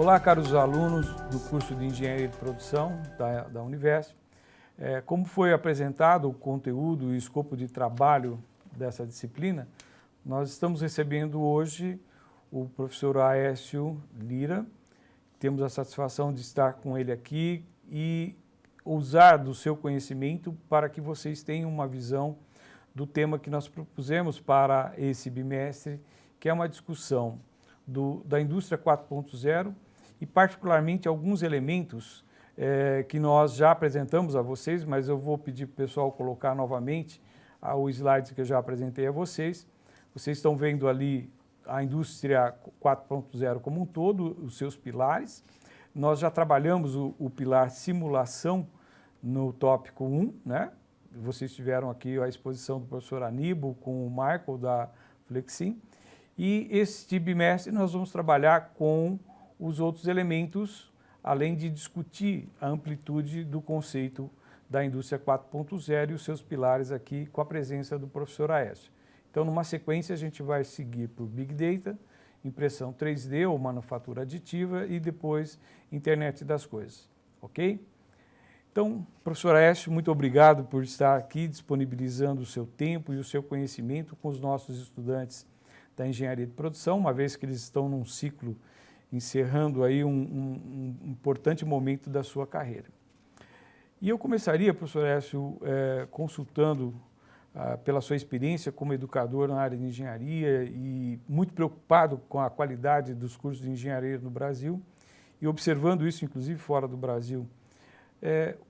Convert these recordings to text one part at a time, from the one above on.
Olá, caros alunos do curso de Engenharia de Produção da Univesp. Como foi apresentado o conteúdo e escopo de trabalho dessa disciplina, nós estamos recebendo hoje o professor Aécio Lira. Temos a satisfação de estar com ele aqui e usar do seu conhecimento para que vocês tenham uma visão do tema que nós propusemos para esse bimestre, que é uma discussão da indústria 4.0 e particularmente alguns elementos que nós já apresentamos a vocês, mas eu vou pedir para o pessoal colocar novamente o slide que eu já apresentei a vocês. Vocês estão vendo ali a indústria 4.0 como um todo, os seus pilares. Nós já trabalhamos o pilar simulação no tópico 1, né? Vocês tiveram aqui a exposição do professor Aníbal com o Michael da Flexim. E este bimestre nós vamos trabalhar com os outros elementos, além de discutir a amplitude do conceito da indústria 4.0 e os seus pilares aqui com a presença do professor Aécio. Então, numa sequência, a gente vai seguir por Big Data, impressão 3D ou manufatura aditiva e depois Internet das Coisas, ok? Então, professor Aécio, muito obrigado por estar aqui disponibilizando o seu tempo e o seu conhecimento com os nossos estudantes da Engenharia de Produção, uma vez que eles estão num ciclo encerrando aí um importante momento da sua carreira. E eu começaria, professor Aécio, consultando pela sua experiência como educador na área de engenharia e muito preocupado com a qualidade dos cursos de engenharia no Brasil e observando isso, inclusive, fora do Brasil.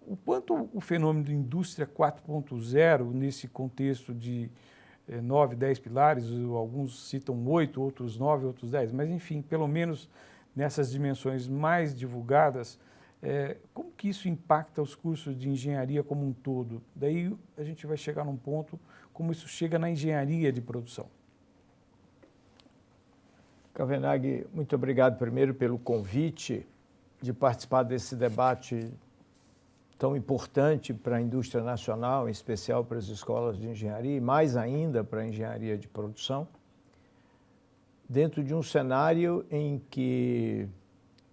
O quanto o fenômeno de indústria 4.0, nesse contexto de 9, 10 pilares, alguns citam 8, outros 9, outros 10, mas enfim, pelo menos nessas dimensões mais divulgadas, como que isso impacta os cursos de engenharia como um todo? Daí a gente vai chegar num ponto como isso chega na engenharia de produção. Cavenaghi, muito obrigado primeiro pelo convite de participar desse debate tão importante para a indústria nacional, em especial para as escolas de engenharia e mais ainda para a engenharia de produção, dentro de um cenário em que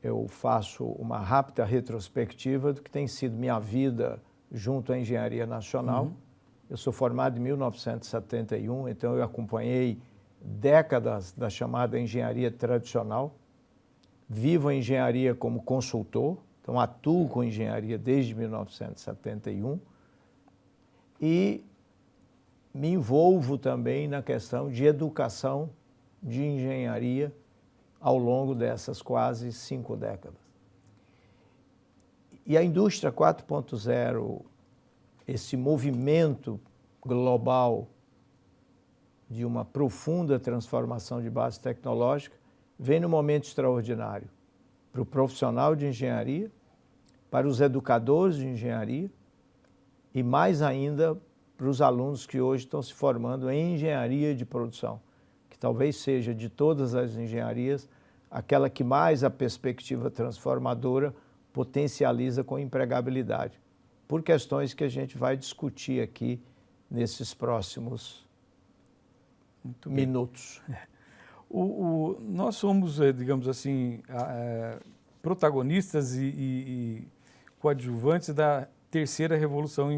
eu faço uma rápida retrospectiva do que tem sido minha vida junto à engenharia nacional. Uhum. Eu sou formado em 1971, então eu acompanhei décadas da chamada engenharia tradicional, vivo a engenharia como consultor, então atuo com engenharia desde 1971 e me envolvo também na questão de educação de engenharia ao longo dessas quase 5 décadas. E a indústria 4.0, esse movimento global de uma profunda transformação de base tecnológica, vem num momento extraordinário para o profissional de engenharia, para os educadores de engenharia e mais ainda para os alunos que hoje estão se formando em engenharia de produção, que talvez seja de todas as engenharias aquela que mais a perspectiva transformadora potencializa com empregabilidade, por questões que a gente vai discutir aqui nesses próximos minutos. Nós somos, digamos assim, protagonistas e coadjuvantes da terceira revolução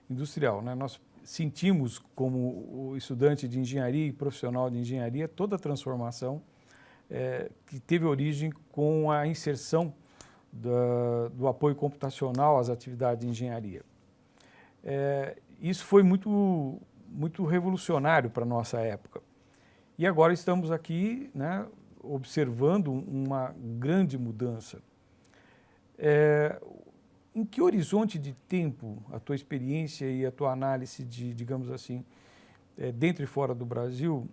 industrial, né? Nós sentimos, como estudante de engenharia e profissional de engenharia, toda a transformação que teve origem com a inserção do apoio computacional às atividades de engenharia. Isso foi muito, muito revolucionário para a nossa época. E agora estamos aqui, né, observando uma grande mudança. Em que horizonte de tempo a tua experiência e a tua análise de, digamos assim, dentro e fora do Brasil,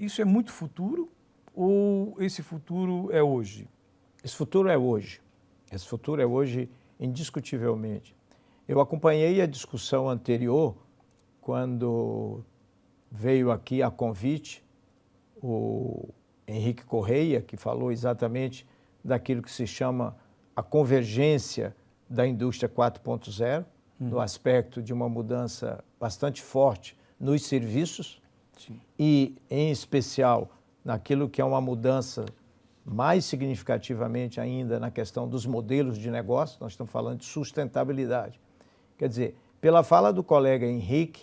isso é muito futuro ou esse futuro é hoje? Esse futuro é hoje. Esse futuro é hoje, indiscutivelmente. Eu acompanhei a discussão anterior, quando veio aqui a convite o Henrique Correia, que falou exatamente daquilo que se chama a convergência da indústria 4.0, no aspecto de uma mudança bastante forte nos serviços. Sim. E, em especial, naquilo que é uma mudança mais significativamente ainda na questão dos modelos de negócio, nós estamos falando de sustentabilidade. Quer dizer, pela fala do colega Henrique,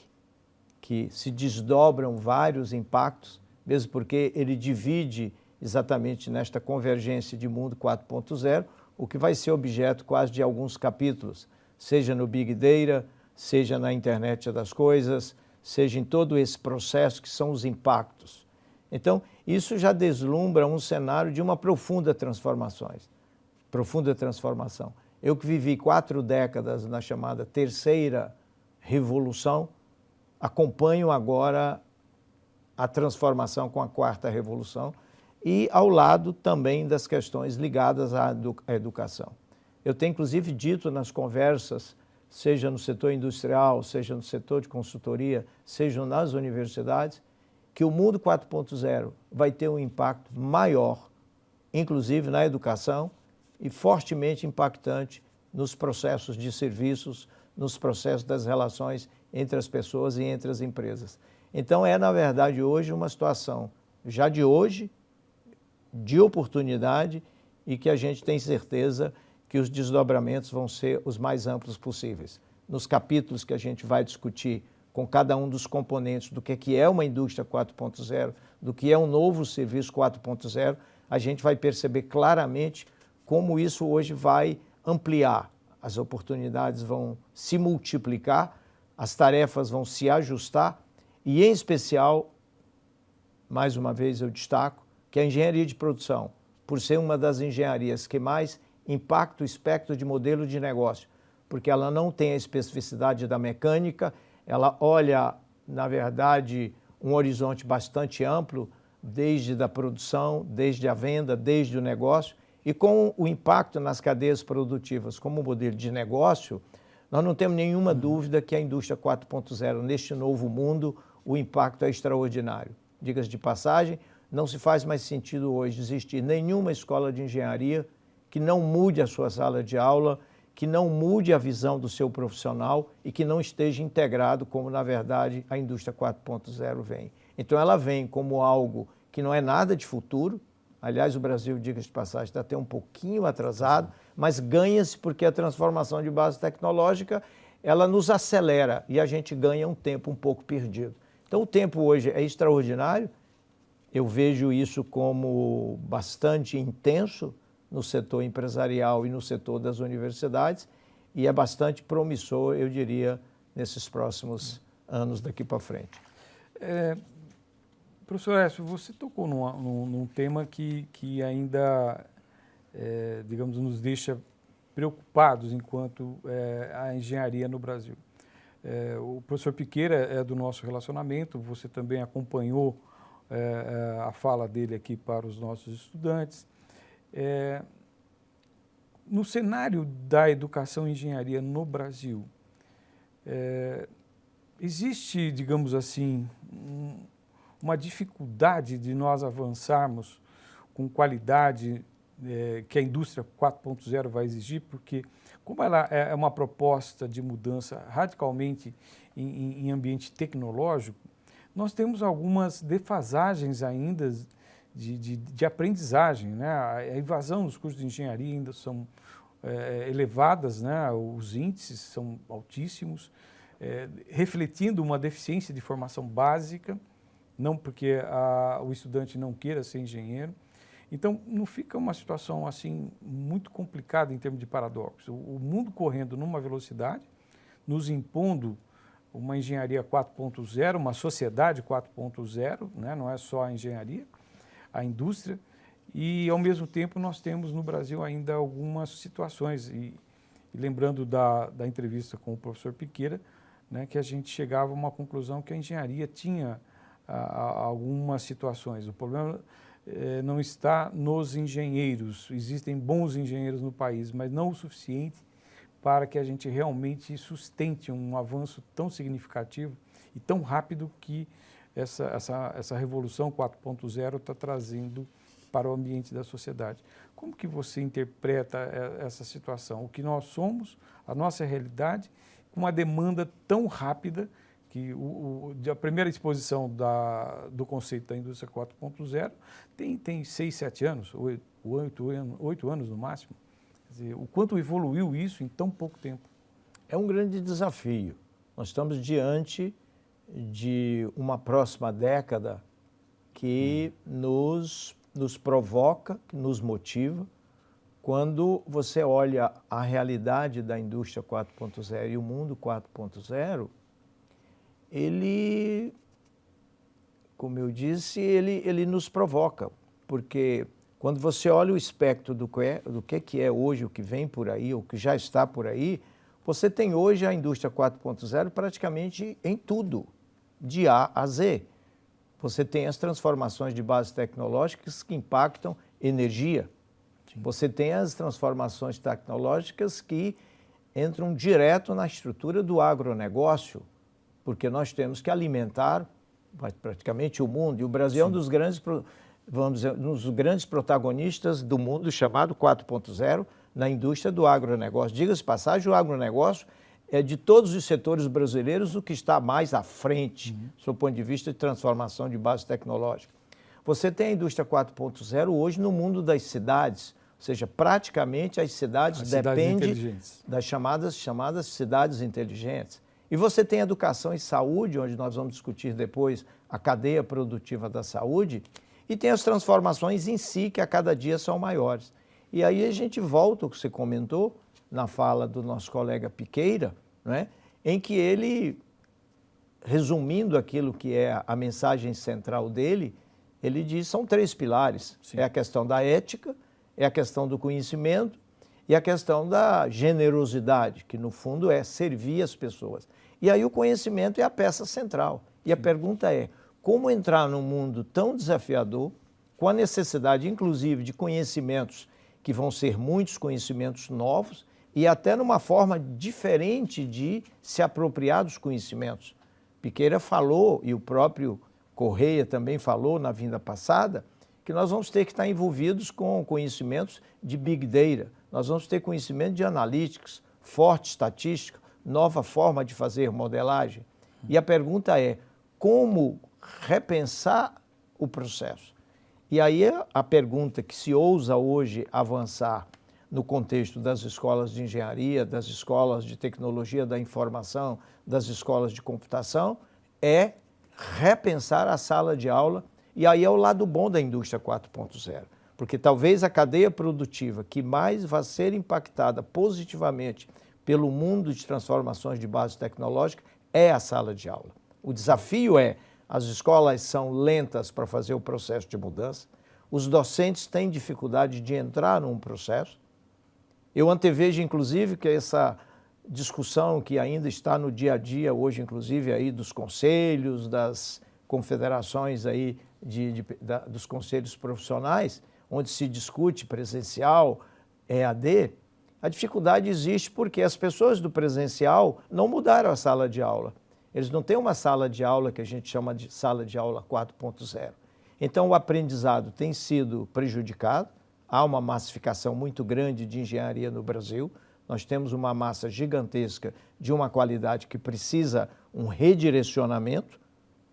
que se desdobram vários impactos, mesmo porque ele divide exatamente nesta convergência de mundo 4.0, o que vai ser objeto quase de alguns capítulos, seja no Big Data, seja na internet das coisas, seja em todo esse processo que são os impactos. Então, isso já deslumbra um cenário de uma profunda transformação. Eu que vivi 4 décadas na chamada terceira revolução, acompanho agora a transformação com a 4ª revolução e ao lado também das questões ligadas à educação. Eu tenho inclusive dito nas conversas, seja no setor industrial, seja no setor de consultoria, seja nas universidades, que o mundo 4.0 vai ter um impacto maior, inclusive na educação, e fortemente impactante nos processos de serviços, nos processos das relações entre as pessoas e entre as empresas. Então na verdade, hoje uma situação, já de hoje, de oportunidade e que a gente tem certeza que os desdobramentos vão ser os mais amplos possíveis. Nos capítulos que a gente vai discutir com cada um dos componentes do que é uma indústria 4.0, do que é um novo serviço 4.0, a gente vai perceber claramente como isso hoje vai ampliar. As oportunidades vão se multiplicar, as tarefas vão se ajustar e, em especial, mais uma vez eu destaco, que a engenharia de produção, por ser uma das engenharias que mais impacta o espectro de modelo de negócio, porque ela não tem a especificidade da mecânica, ela olha, na verdade, um horizonte bastante amplo, desde a produção, desde a venda, desde o negócio, e com o impacto nas cadeias produtivas como modelo de negócio, nós não temos nenhuma dúvida que a indústria 4.0, neste novo mundo, o impacto é extraordinário. Diga-se de passagem, não se faz mais sentido hoje existir nenhuma escola de engenharia que não mude a sua sala de aula, que não mude a visão do seu profissional e que não esteja integrado como, na verdade, a indústria 4.0 vem. Então, ela vem como algo que não é nada de futuro. Aliás, o Brasil, diga-se de passagem, está até um pouquinho atrasado, mas ganha-se porque a transformação de base tecnológica, ela nos acelera e a gente ganha um tempo um pouco perdido. Então, o tempo hoje é extraordinário. Eu vejo isso como bastante intenso no setor empresarial e no setor das universidades, e é bastante promissor, eu diria, nesses próximos anos daqui para frente. Professor Écio, você tocou num tema que ainda, digamos, nos deixa preocupados enquanto a engenharia no Brasil. O professor Piqueira é do nosso relacionamento, você também acompanhou a fala dele aqui para os nossos estudantes. No cenário da educação e engenharia no Brasil, existe, digamos assim, uma dificuldade de nós avançarmos com qualidade que a indústria 4.0 vai exigir, porque como ela é uma proposta de mudança radicalmente em ambiente tecnológico, nós temos algumas defasagens ainda de aprendizagem, né? A evasão dos cursos de engenharia ainda são elevadas, né? Os índices são altíssimos, refletindo uma deficiência de formação básica, não porque o estudante não queira ser engenheiro. Então, não fica uma situação assim muito complicada em termos de paradoxo. O mundo correndo numa velocidade, nos impondo uma engenharia 4.0, uma sociedade 4.0, né? Não é só a engenharia, a indústria, e ao mesmo tempo nós temos no Brasil ainda algumas situações, e lembrando da entrevista com o professor Piqueira, né, que a gente chegava a uma conclusão que a engenharia tinha algumas situações. O problema não está nos engenheiros, existem bons engenheiros no país, mas não o suficiente para que a gente realmente sustente um avanço tão significativo e tão rápido que essa revolução 4.0 está trazendo para o ambiente da sociedade. Como que você interpreta essa situação? O que nós somos, a nossa realidade, com uma demanda tão rápida que a primeira exposição do conceito da indústria 4.0 tem 6, 7 anos, 8 anos no máximo. Quer dizer, o quanto evoluiu isso em tão pouco tempo. É um grande desafio. Nós estamos diante de uma próxima década que nos provoca, que nos motiva. Quando você olha a realidade da indústria 4.0 e o mundo 4.0, ele, como eu disse, ele nos provoca, porque quando você olha o espectro do que é hoje, o que vem por aí, o que já está por aí, você tem hoje a indústria 4.0 praticamente em tudo, de A a Z. Você tem as transformações de bases tecnológicas que impactam energia. Sim. Você tem as transformações tecnológicas que entram direto na estrutura do agronegócio, porque nós temos que alimentar praticamente o mundo. E o Brasil Sim. é um dos grandes, vamos dizer, um dos grandes protagonistas do mundo chamado 4.0 na indústria do agronegócio. Diga-se de passagem, o agronegócio é de todos os setores brasileiros o que está mais à frente, do ponto de vista de transformação de base tecnológica. Você tem a indústria 4.0 hoje no mundo das cidades, ou seja, praticamente as cidades dependem das chamadas cidades inteligentes. E você tem educação e saúde, onde nós vamos discutir depois a cadeia produtiva da saúde, e tem as transformações em si, que a cada dia são maiores. E aí a gente volta ao que você comentou na fala do nosso colega Piqueira, né, em que ele, resumindo aquilo que é a mensagem central dele, ele diz que são 3 pilares. Sim. É a questão da ética, é a questão do conhecimento e a questão da generosidade, que no fundo é servir as pessoas. E aí o conhecimento é a peça central. E Sim. a pergunta é, como entrar num mundo tão desafiador, com a necessidade inclusive de conhecimentos que vão ser muitos conhecimentos novos e até numa forma diferente de se apropriar dos conhecimentos. Piqueira falou, e o próprio Correia também falou na vinda passada, que nós vamos ter que estar envolvidos com conhecimentos de Big Data, nós vamos ter conhecimento de Analytics, forte estatística, nova forma de fazer modelagem. E a pergunta é, como repensar o processo? E aí a pergunta que se ousa hoje avançar no contexto das escolas de engenharia, das escolas de tecnologia da informação, das escolas de computação, é repensar a sala de aula. E aí é o lado bom da indústria 4.0, porque talvez a cadeia produtiva que mais vai ser impactada positivamente pelo mundo de transformações de base tecnológica é a sala de aula. O desafio é, as escolas são lentas para fazer o processo de mudança, os docentes têm dificuldade de entrar num processo. Eu antevejo, inclusive, que essa discussão que ainda está no dia a dia hoje, inclusive, aí dos conselhos, das confederações aí dos conselhos profissionais, onde se discute presencial, EAD, a dificuldade existe porque as pessoas do presencial não mudaram a sala de aula. Eles não têm uma sala de aula que a gente chama de sala de aula 4.0. Então, o aprendizado tem sido prejudicado. Há uma massificação muito grande de engenharia no Brasil. Nós temos uma massa gigantesca de uma qualidade que precisa um redirecionamento,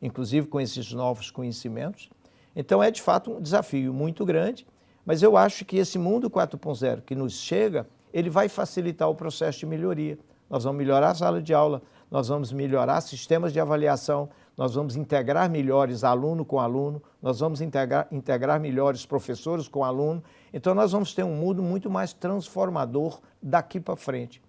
inclusive com esses novos conhecimentos. Então, é de fato um desafio muito grande, mas eu acho que esse mundo 4.0 que nos chega, ele vai facilitar o processo de melhoria. Nós vamos melhorar a sala de aula, nós vamos melhorar sistemas de avaliação, nós vamos integrar melhores aluno com aluno, nós vamos integrar melhores professores com aluno. Então, nós vamos ter um mundo muito mais transformador daqui para frente.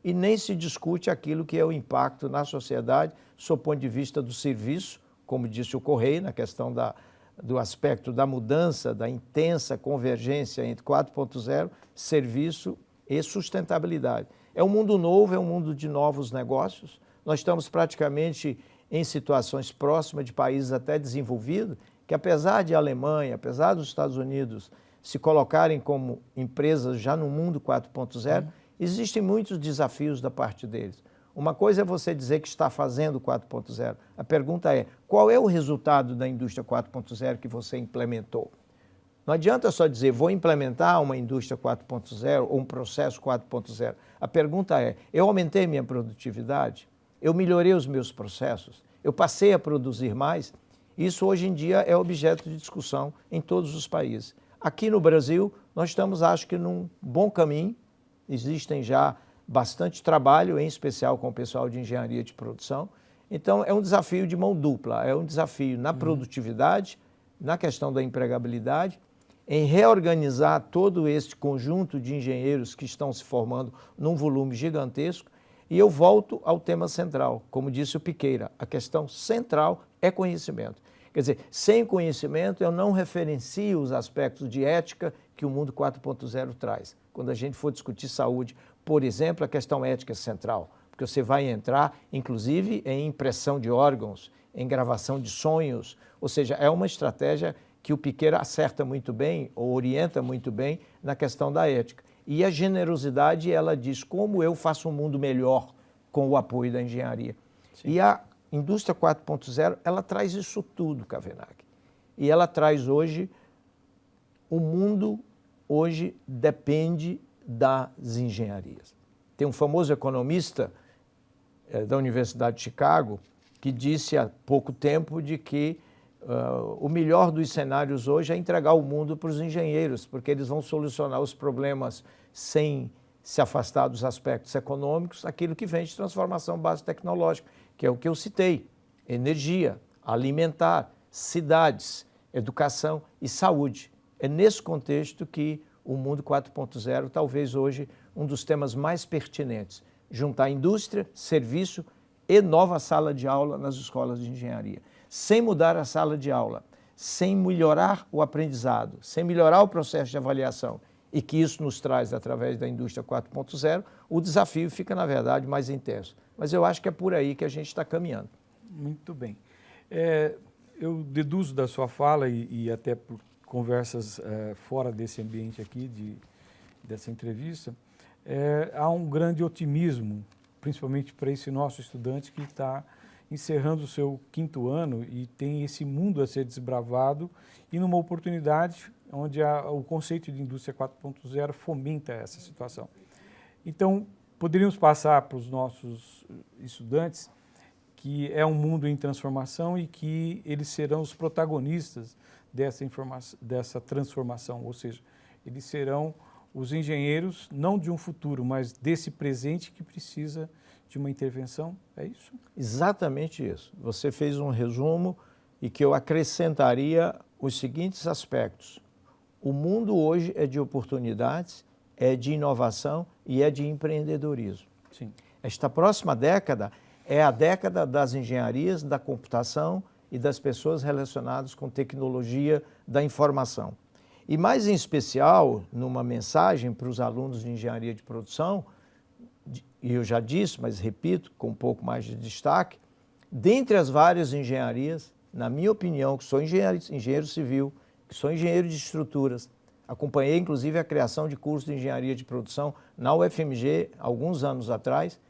E nem se discute aquilo que é o impacto na sociedade, sob o ponto de vista do serviço, como disse o Correia, na questão do aspecto da mudança, da intensa convergência entre 4.0, serviço e sustentabilidade. É um mundo novo, é um mundo de novos negócios. Nós estamos praticamente em situações próximas de países até desenvolvidos, que apesar de Alemanha, apesar dos Estados Unidos se colocarem como empresas já no mundo 4.0, existem muitos desafios da parte deles. Uma coisa é você dizer que está fazendo 4.0. A pergunta é, qual é o resultado da indústria 4.0 que você implementou? Não adianta só dizer, vou implementar uma indústria 4.0 ou um processo 4.0. A pergunta é, eu aumentei minha produtividade? eu melhorei os meus processos, eu passei a produzir mais. Isso hoje em dia é objeto de discussão em todos os países. Aqui no Brasil, nós estamos, acho que, num bom caminho. Existem já bastante trabalho, em especial com o pessoal de engenharia de produção. Então, é um desafio de mão dupla. É um desafio na produtividade, na questão da empregabilidade, em reorganizar todo este conjunto de engenheiros que estão se formando num volume gigantesco. E eu volto ao tema central, como disse o Piqueira, a questão central é conhecimento. Quer dizer, sem conhecimento eu não referencio os aspectos de ética que o mundo 4.0 traz. Quando a gente for discutir saúde, por exemplo, a questão ética é central, porque você vai entrar, inclusive, em impressão de órgãos, em gravação de sonhos, ou seja, é uma estratégia que o Piqueira acerta muito bem, ou orienta muito bem, na questão da ética. E a generosidade, ela diz como eu faço um mundo melhor com o apoio da engenharia. Sim. E a indústria 4.0, ela traz isso tudo, Cavenaghi. E ela traz hoje, o mundo hoje depende das engenharias. Tem um famoso economista da Universidade de Chicago que disse há pouco tempo de que o melhor dos cenários hoje é entregar o mundo para os engenheiros, porque eles vão solucionar os problemas sem se afastar dos aspectos econômicos, aquilo que vem de transformação base tecnológica, que é o que eu citei: energia, alimentar, cidades, educação e saúde. É nesse contexto que o mundo 4.0, talvez hoje, um dos temas mais pertinentes. Juntar indústria, serviço e nova sala de aula nas escolas de engenharia. Sem mudar a sala de aula, sem melhorar o aprendizado, sem melhorar o processo de avaliação, e que isso nos traz através da indústria 4.0, o desafio fica, na verdade, mais intenso. Mas eu acho que é por aí que a gente está caminhando. Muito bem. Eu deduzo da sua fala e até por conversas fora desse ambiente aqui, dessa entrevista, há um grande otimismo, principalmente para esse nosso estudante que está encerrando o seu 5º ano e tem esse mundo a ser desbravado e numa oportunidade onde o conceito de indústria 4.0 fomenta essa situação. Então, poderíamos passar para os nossos estudantes que é um mundo em transformação e que eles serão os protagonistas dessa transformação, ou seja, eles serão os engenheiros, não de um futuro, mas desse presente que precisa de uma intervenção, é isso? Exatamente isso. Você fez um resumo e que eu acrescentaria os seguintes aspectos. O mundo hoje é de oportunidades, é de inovação e é de empreendedorismo. Sim. Esta próxima década é a década das engenharias, da computação e das pessoas relacionadas com tecnologia da informação. E mais em especial, numa mensagem para os alunos de engenharia de produção, e eu já disse, mas repito com um pouco mais de destaque, dentre as várias engenharias, na minha opinião, que sou engenheiro civil, que sou engenheiro de estruturas, acompanhei inclusive a criação de cursos de engenharia de produção na UFMG alguns anos atrás,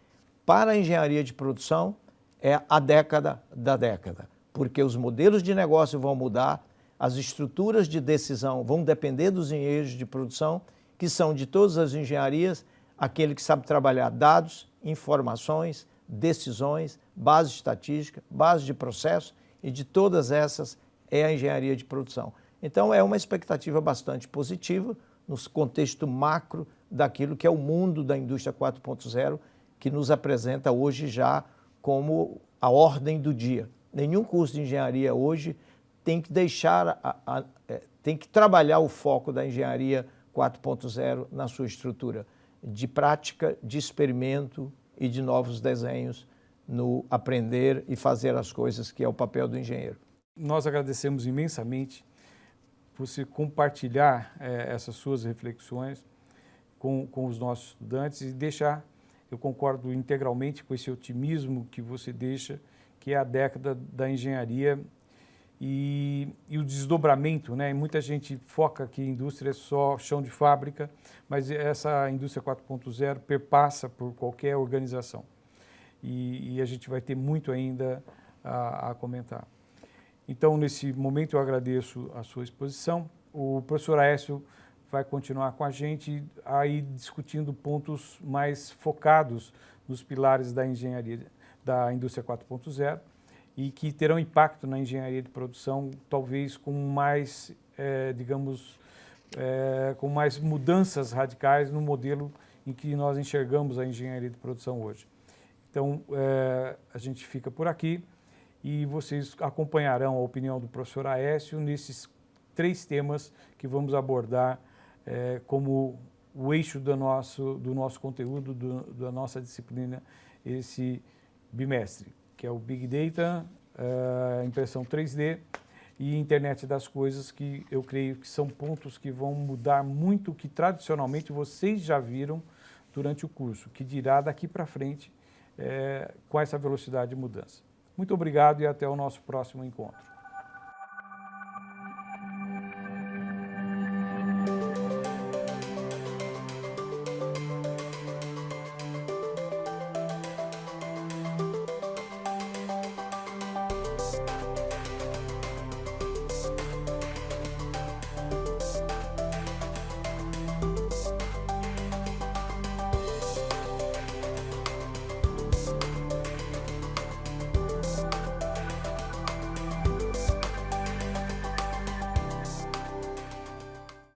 para a engenharia de produção é a década da década, porque os modelos de negócio vão mudar, as estruturas de decisão vão depender dos engenheiros de produção, que são de todas as engenharias, aquele que sabe trabalhar dados, informações, decisões, base estatística, base de processo, e de todas essas é a engenharia de produção. Então é uma expectativa bastante positiva no contexto macro daquilo que é o mundo da indústria 4.0, que nos apresenta hoje já como a ordem do dia. Nenhum curso de engenharia hoje tem que tem que trabalhar o foco da engenharia 4.0 na sua estrutura de prática, de experimento e de novos desenhos no aprender e fazer as coisas, que é o papel do engenheiro. Nós agradecemos imensamente você compartilhar essas suas reflexões com os nossos estudantes e deixar, eu concordo integralmente com esse otimismo que você deixa, que é a década da engenharia e o desdobramento, né? Muita gente foca que a indústria é só chão de fábrica, mas essa indústria 4.0 perpassa por qualquer organização. E a gente vai ter muito ainda a comentar. Então, nesse momento, eu agradeço a sua exposição. O professor Aécio vai continuar com a gente aí discutindo pontos mais focados nos pilares da engenharia, da indústria 4.0 e que terão impacto na engenharia de produção, talvez com mais, com mais mudanças radicais no modelo em que nós enxergamos a engenharia de produção hoje. Então, a gente fica por aqui e vocês acompanharão a opinião do professor Aécio nesses 3 temas que vamos abordar como o eixo do nosso conteúdo, da nossa disciplina, esse bimestre, que é o Big Data, impressão 3D e internet das coisas, que eu creio que são pontos que vão mudar muito o que tradicionalmente vocês já viram durante o curso, que dirá daqui para frente com essa velocidade de mudança. Muito obrigado e até o nosso próximo encontro.